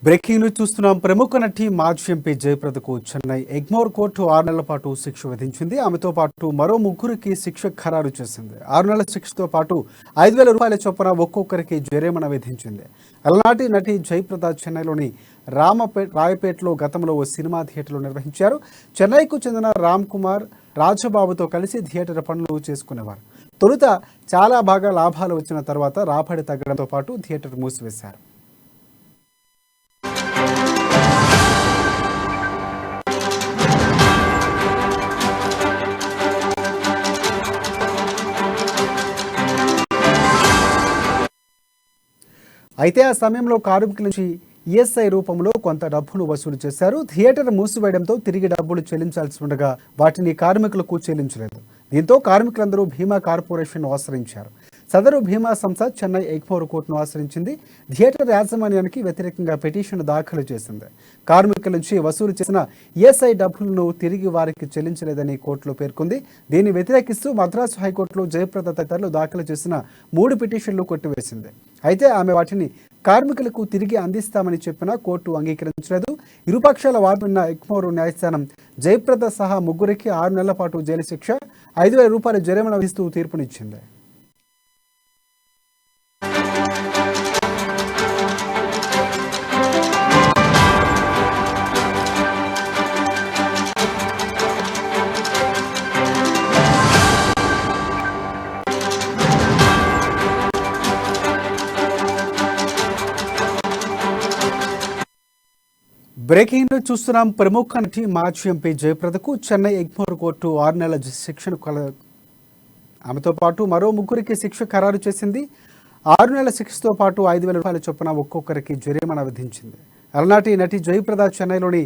Breaking news చూస్తున్నాం. ప్రముఖ నటి మాజీ ఎంపీ జయప్రదకు చెన్నై ఎగ్మోర్ కోర్టు 6 నెలల పాటు శిక్ష విధించింది. ఆమెతో పాటు మరో ముగ్గురికి శిక్ష ఖరారు చేసింది. 6 నెలల శిక్షతో పాటు 5,000 రూపాయల చొప్పున ఒక్కొక్కరికి జరిమానా విధించింది. అలనాటి నటి జయప్రద చెన్నైలోని రాయపేటలో గతంలో ఓ సినిమా థియేటర్లో నిర్వహించారు. చెన్నైకు చెందిన రామ్ కుమార్ రాజబాబుతో కలిసి థియేటర్ పనులు చేసుకునేవారు. తొలుత చాలా బాగా లాభాలు వచ్చిన తర్వాత రాబడి తగ్గడంతో పాటు థియేటర్ మూసివేశారు. అయితే ఆ సమయంలో కార్మికుల నుంచి ఈఎస్ఐ రూపంలో కొంత డబ్బును వసూలు చేశారు. థియేటర్ మూసివేయడంతో తిరిగి డబ్బులు చెల్లించాల్సి ఉండగా వాటిని కార్మికులకు చెల్లించలేదు. దీంతో కార్మికులందరూ భీమా కార్పొరేషన్ ఆశ్రయించారు. సదరు భీమా సంస్థ చెన్నై ఎగ్మోర్ కోర్టును ఆశ్రయించింది. థియేటర్ యాజమాన్యానికి వ్యతిరేకంగా పిటిషన్ దాఖలు చేసింది. కార్మికుల నుంచి వసూలు చేసిన ఈఎస్ఐ డబ్బులను తిరిగి వారికి చెల్లించలేదని కోర్టులో పేర్కొంది. దీన్ని వ్యతిరేకిస్తూ మద్రాసు హైకోర్టులో జయప్రద తదితరులు దాఖలు చేసిన 3 పిటిషన్లు కొట్టివేసింది. అయితే ఆమె వాటిని కార్మికులకు తిరిగి అందిస్తామని చెప్పినా కోర్టు అంగీకరించలేదు. ఇరుపక్షాల వాదన ఎగ్మోర్ న్యాయస్థానం జయప్రద సహా ముగ్గురికి 6 నెలల పాటు జైలు శిక్ష, 5,000 రూపాయల జరిమానా విధిస్తూ తీర్పునిచ్చింది. బ్రేకింగ్ న్యూస్ చూస్తున్నాం. ప్రముఖ నటి మాజీ ఎంపీ జయప్రదకు చెన్నై ఎగ్మోర్ కోర్టు 6 నెలల శిక్షను ఆమెతో పాటు మరో ముగ్గురికి శిక్ష ఖరారు చేసింది. 6 నెలల శిక్షతో పాటు 5,000 రూపాయల చొప్పున ఒక్కొక్కరికి జరిమానా విధించింది. అలనాటి నటి జయప్రద చెన్నైలోని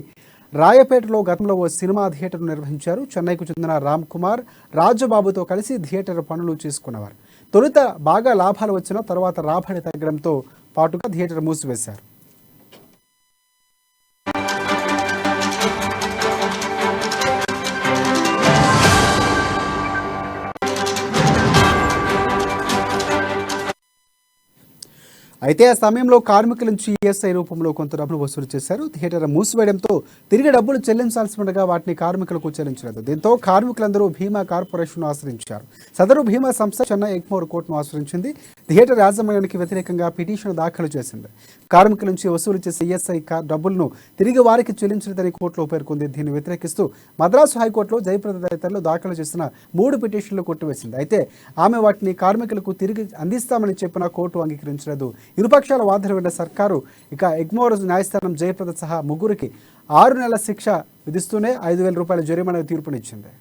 రాయపేటలో గతంలో ఓ సినిమా థియేటర్ నిర్వహించారు. చెన్నైకు చెందిన రామ్ కుమార్ రాజబాబుతో కలిసి థియేటర్ పనులు చేసుకునేవారు. తొలుత బాగా లాభాలు వచ్చిన తర్వాత రాబడి తగ్గడంతో పాటుగా థియేటర్ మూసివేశారు. అయితే ఆ సమయంలో కార్మికుల నుంచి ఈఎస్ఐ రూపంలో కొంత డబ్బులు వసూలు చేశారు. థియేటర్ మూసివేయడంతో తిరిగి డబ్బులు చెల్లించాల్సి ఉండగా వాటిని కార్మికులకు చెల్లించలేదు. దీంతో కార్మికులందరూ భీమా కార్పొరేషన్ ఆశ్రయించారు. సదరు భీమా సంస్థ చెన్నై ఎగ్మోర్ కోర్టును ఆశ్రయించింది. థియేటర్ యాజమాన్యానికి వ్యతిరేకంగా పిటిషన్ దాఖలు చేసింది. కార్మికుల నుంచి వసూలు చేసే ఈఎస్ఐ డబ్బులను తిరిగి వారికి చెల్లించలేదని కోర్టులో పేర్కొంది. దీన్ని వ్యతిరేకిస్తూ మద్రాసు హైకోర్టులో జయప్రద తదితరులు దాఖలు చేసిన 3 పిటిషన్లు కొట్టివేసింది. అయితే ఆమె వాటిని కార్మికులకు తిరిగి అందిస్తామని చెప్పిన కోర్టు అంగీకరించలేదు. ఇరుపక్షాల వాదన విన్న సర్కారు ఎగ్మోర్ న్యాయస్థానం జయప్రద సహా ముగ్గురికి 6 నెలల శిక్ష విధిస్తూనే 5,000 రూపాయల జరిమానా తీర్పునిచ్చింది.